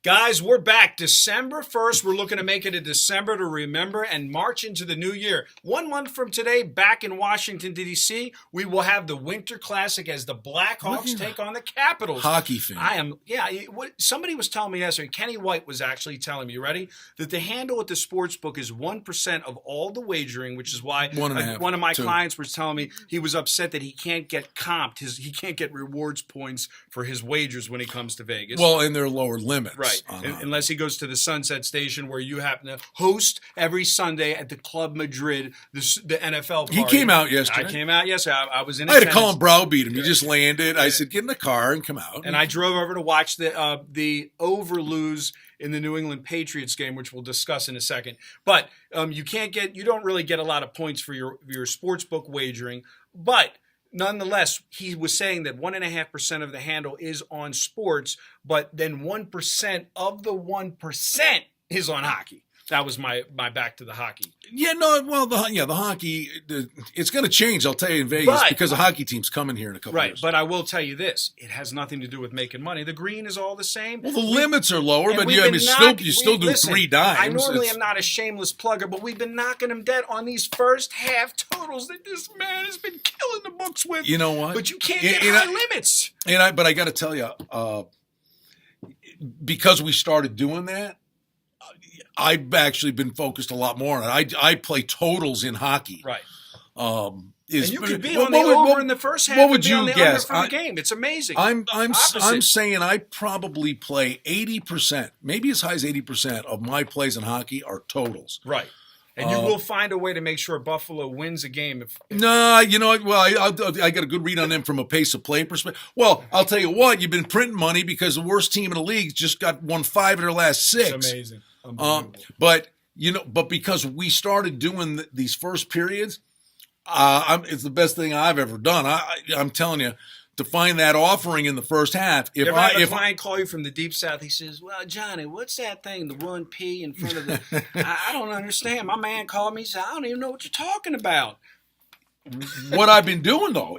Guys, we're back. December 1st. We're looking to make it a December to remember and march into the new year. 1 month from today, back in Washington, D.C., we will have the Winter Classic as the Blackhawks take on the Capitals. Hockey fan. I am, yeah. Somebody was telling me yesterday, Kenny White was actually telling me, you ready? That the handle at the sports book is 1% of all the wagering, which is why one of my clients was telling me he was upset that he can't get comped. He can't get rewards points for his wagers when he comes to Vegas. Well, and they're lower limits. Right. Unless he goes to the Sunset Station where you happen to host every Sunday at the Club Madrid, the NFL party. He came out yesterday. I came out yesterday. I was in I had to call him browbeat him. He just landed. I said, get in the car and come out. And I drove over to watch the over-lose in the New England Patriots game, which we'll discuss in a second. But you don't really get a lot of points for your sports book wagering. But nonetheless, he was saying that 1.5% of the handle is on sports, but then 1% of the 1% is on hockey. That was my back to the hockey. Yeah, no, well, the hockey, it's going to change, I'll tell you, in Vegas because the hockey team's coming here in a couple years. Right, but I will tell you this. It has nothing to do with making money. The green is all the same. Well, the limits are lower, but you still do listen, 3 dimes. I normally am not a shameless plugger, but we've been knocking him dead on these first half totals that this man has been killing the books with. You know what? But you can't get high limits. But I got to tell you, because we started doing that, I've actually been focused a lot more on it. I play totals in hockey. Right. And you could be on the over in the first half. What would you guess? For the game. It's amazing. I'm saying I probably play 80%, maybe as high as 80% of my plays in hockey are totals. Right. And you will find a way to make sure Buffalo wins a game. No, you know, well, I got a good read on them from a pace of play perspective. Well, I'll tell you what, you've been printing money because the worst team in the league just won 5 of their last 6. It's amazing. But because we started doing these first periods, it's the best thing I've ever done. I'm telling you, to find that offering in the first half. If a client call you from the deep south, he says, "Well, Johnny, what's that thing? The 1P in front of the?" I don't understand. My man called me. He said, "I don't even know what you're talking about." What I've been doing though,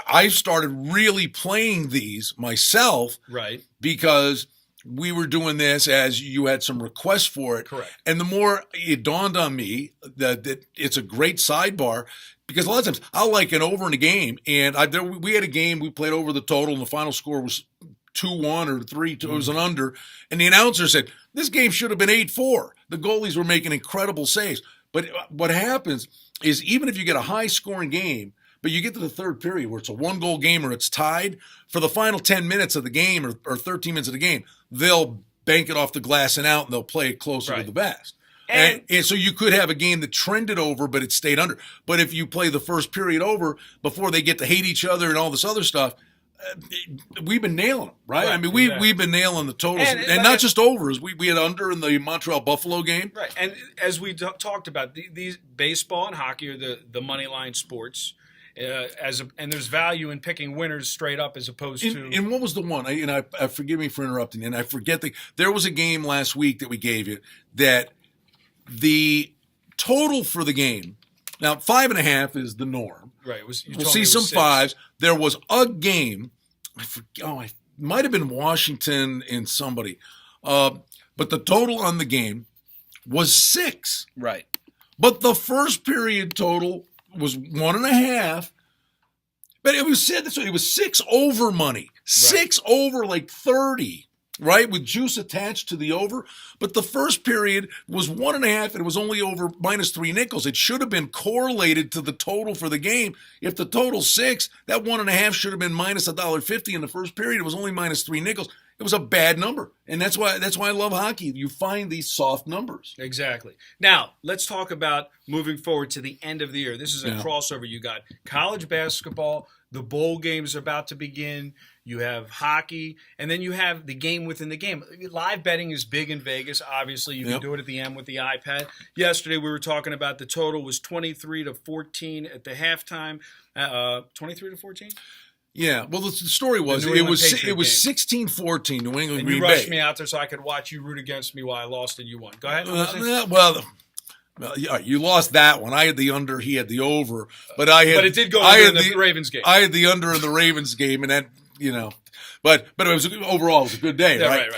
I started really playing these myself, right? Because we were doing this as you had some requests for it. Correct. And the more it dawned on me that it's a great sidebar because a lot of times I'll like an over in a game. And we had a game, we played over the total and the final score was 2-1 or 3-2. It was an under. And the announcer said, this game should have been 8-4. The goalies were making incredible saves. But what happens is even if you get a high scoring game, but you get to the third period where it's a 1-goal game or it's tied, for the final 10 minutes of the game or 13 minutes of the game, they'll bank it off the glass and out and they'll play it closer to the vest. And so you could have a game that trended over, but it stayed under. But if you play the first period over before they get to hate each other and all this other stuff, we've been nailing them, right? I mean, we've been nailing the totals, and not just overs. We had under in the Montreal Buffalo game, right? And as we talked about, these baseball and hockey are the money line sports. And there's value in picking winners straight up as opposed to. And what was the one? I forgive me for interrupting. And I forget there was a game last week that we gave you that the total for the game. Now 5.5 is the norm. Right. We'll see some 5s. There was a game. I might have been Washington and somebody, but the total on the game was 6. Right. But the first period total was 1.5, but it was said this way. It was 6 over money, 6 over like 30, right? With juice attached to the over. But the first period was 1.5 and it was only over -3 nickels. It should have been correlated to the total for the game. If the total's 6, that 1.5 should have been -$1.50 in the first period. It was only -3 nickels. It was a bad number. And that's why I love hockey. You find these soft numbers. Exactly. Now, let's talk about moving forward to the end of the year. This is a crossover. You got college basketball. The bowl games are about to begin. You have hockey. And then you have the game within the game. Live betting is big in Vegas. Obviously, you can do it at the end with the iPad. Yesterday, we were talking about the total was 23-14 at the halftime. 23-14? Yeah, well, the story was it was 16-14 New England Green Bay. You rushed me out there so I could watch you root against me while I lost and you won. Go ahead. Well, you lost that one. I had the under, he had the over, but it did go under in the Ravens game. I had the under in the Ravens game, and that but overall it was a good day, Yeah, right?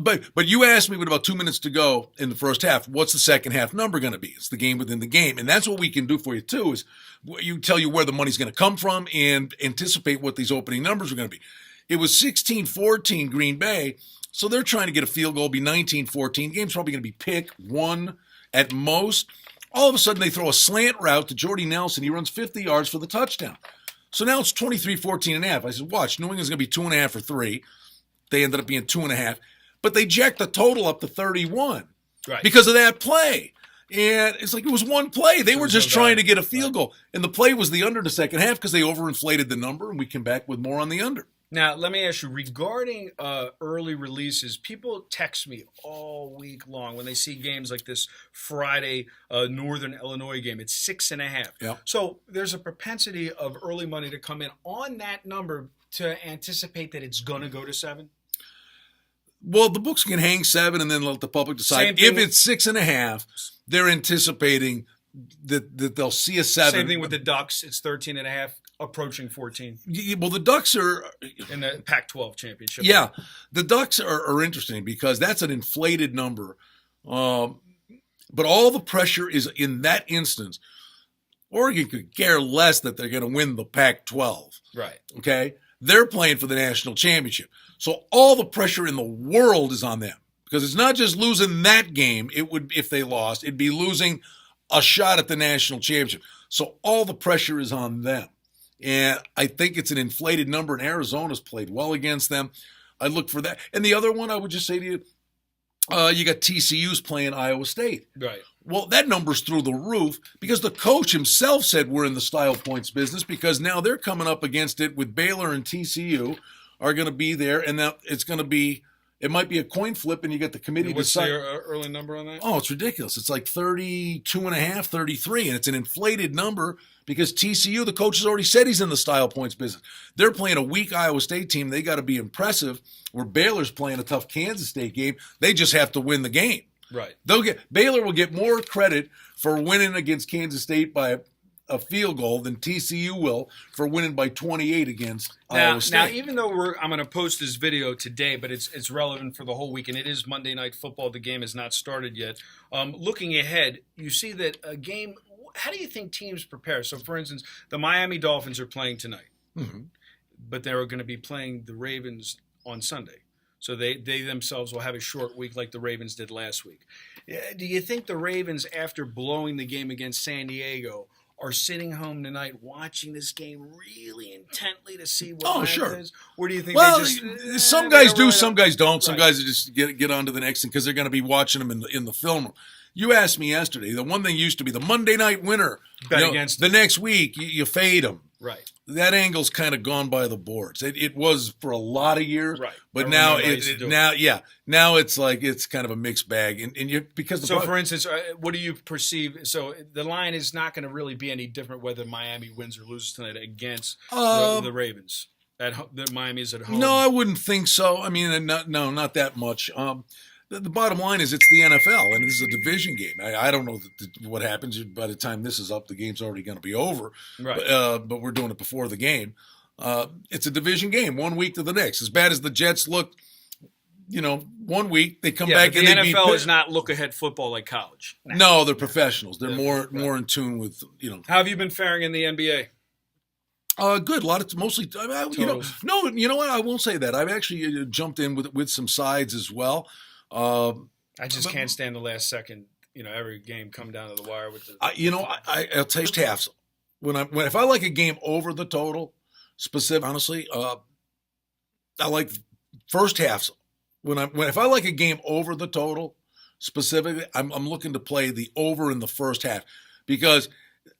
right. But you asked me with about 2 minutes to go in the first half, what's the second half number going to be? It's the game within the game, and that's what we can do for you too. Is you tell you where the money's going to come from and anticipate what these opening numbers are going to be. It was 16-14 Green Bay, so they're trying to get a field goal, be 19-14. Game's probably going to be pick one at most. All of a sudden, they throw a slant route to Jordy Nelson. He runs 50 yards for the touchdown. So now it's 23-14 and a half. I said, watch, New England's going to be 2.5 or 3. They ended up being 2.5. But they jacked the total up to 31 because of that play. And it's like it was one play. They were just trying to get a field goal. And the play was the under in the second half because they overinflated the number, and we came back with more on the under. Now, let me ask you, regarding early releases, people text me all week long when they see games like this Friday Northern Illinois game. It's 6.5. Yep. So there's a propensity of early money to come in on that number to anticipate that it's going to go to 7? Well, the books can hang 7 and then let the public decide. If it's 6.5, they're anticipating that they'll see a 7. Same thing with the Ducks. It's 13.5. Approaching 14. Well, the Ducks are in the Pac-12 championship. Yeah, the Ducks are interesting because that's an inflated number, but all the pressure is in that instance. Oregon could care less that they're going to win the Pac-12. Right. Okay, they're playing for the national championship, so all the pressure in the world is on them because it's not just losing that game. It would, if they lost, it'd be losing a shot at the national championship. So all the pressure is on them. And I think it's an inflated number, and Arizona's played well against them. I look for that. And the other one, I would just say to you, you got TCU's playing Iowa State. Right. Well, that number's through the roof because the coach himself said we're in the style points business because now they're coming up against it with Baylor and TCU are going to be there, and now it's going to be – it might be a coin flip, and you get the committee to decide. What's the early number on that? Oh, it's ridiculous. It's like 32.5, 33, and it's an inflated number because TCU, the coach has already said he's in the style points business. They're playing a weak Iowa State team. They got to be impressive. Where Baylor's playing a tough Kansas State game. They just have to win the game. Right. Baylor will get more credit for winning against Kansas State by a field goal than TCU will for winning by 28 against Iowa State. Now, even though I'm going to post this video today, but it's relevant for the whole week, and it is Monday Night Football. The game has not started yet. Looking ahead, you see that a game. How do you think teams prepare? So, for instance, the Miami Dolphins are playing tonight, but they're going to be playing the Ravens on Sunday. So they themselves will have a short week like the Ravens did last week. Do you think the Ravens, after blowing the game against San Diego, are sitting home tonight watching this game really intently to see what happens? Or do you think they just some guys do, some guys don't. Some guys just get on to the next thing because they're going to be watching them in the film room. You asked me yesterday, the one thing used to be the Monday night winner. Against the next week, you fade them. Right. That angle's kind of gone by the boards. It was for a lot of years, right? But now now it's like it's kind of a mixed bag, and you because for instance, what do you perceive? So the line is not going to really be any different whether Miami wins or loses tonight against the Ravens. Miami is at home. No, I wouldn't think so. I mean, not that much. The bottom line is it's the NFL, and this is a division game. I don't know what happens by the time this is up. The game's already going to be over, right? But we're doing it before the game. It's a division game, 1 week to the next. As bad as the Jets look, 1 week they come back. And the NFL is not look-ahead football like college. No, they're professionals. They're more in tune with How have you been faring in the NBA? Good. A lot of mostly. No. You know what? I won't say that. I've actually jumped in with some sides as well. I just can't stand the last second. Every game come down to the wire with the. I'll tell you halves. If I like a game over the total, honestly, I like first halves. If I like a game over the total, specifically, I'm looking to play the over in the first half because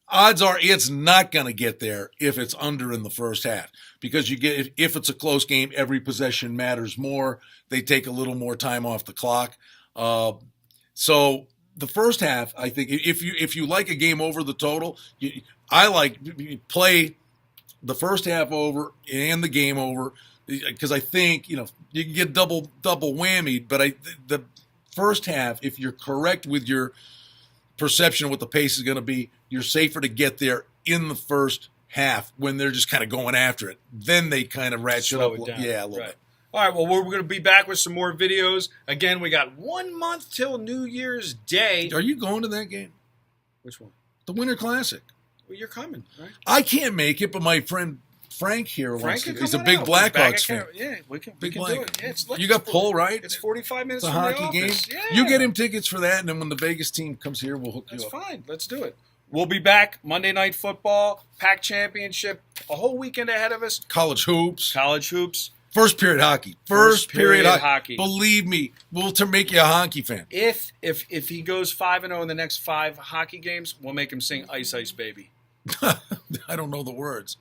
odds are it's not going to get there if it's under in the first half because if it's a close game, every possession matters more. They take a little more time off the clock. So the first half, I think, if you like a game over the total, I like play the first half over and the game over because I think you can get double whammy. But the first half, if you're correct with your perception of what the pace is going to be, you're safer to get there in the first half when they're just kind of going after it. Then they kind of ratchet Slow up. it down. Yeah, a little Right. bit. All right, well, we're going to be back with some more videos. Again, we got 1 month till New Year's Day. Are you going to that game? Which one? The Winter Classic. Well, you're coming, right? I can't make it, but my friend Frank here wants to. can He's a come big on out. Back Blackhawks at fan. Car- Yeah, we can Big do Black. it. Yeah, look, You got it's- pull, right? It's 45 minutes It's a from hockey the game. office. Yeah. You get him tickets for that, and then when the Vegas team comes here, we'll hook That's you up. fine. Let's do it. We'll be back Monday Night Football, Pac Championship, a whole weekend ahead of us. College hoops. College hoops. First period hockey. First period hockey. hockey. Believe me, we'll make you a hockey fan. If he goes 5-0 in the next 5 hockey games, we'll make him sing "Ice Ice Baby." I don't know the words.